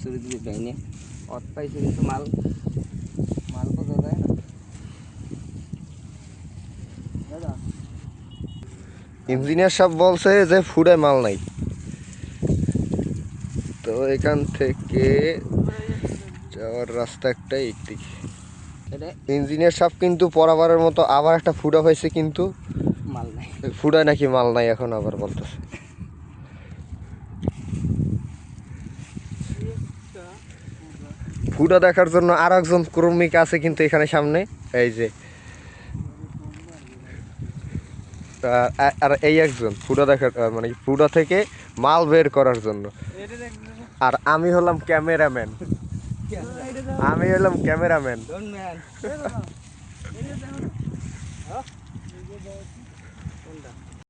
চুরি টুরি দেয়নি অত পাইছে কিন্তু মাল মাল বোঝা যায় না দাদা। ইঞ্জিনিয়ার সাহেব বলছে যে ফুডে মাল নাই, তো এখান থেকে যাওয়ার রাস্তা একটাই একদিকে। ইঞ্জিনিয়ার সাহেব কিন্তু পরাবারের মতো আবার একটা ফুডা হয়েছে, কিন্তু মাল নাই, ফুডায় নাকি মাল নাই এখন আবার বলতেছে। ফুডা দেখার জন্য আর একজন কর্মিক আছে কিন্তু এখানে সামনে, এই যে আর এই একজন ফুডা দেখার মানে ফুডা থেকে মাল বের করার জন্য। আর আমি হলাম ক্যামেরাম্যান, আমি হলাম ক্যামেরাম্যান।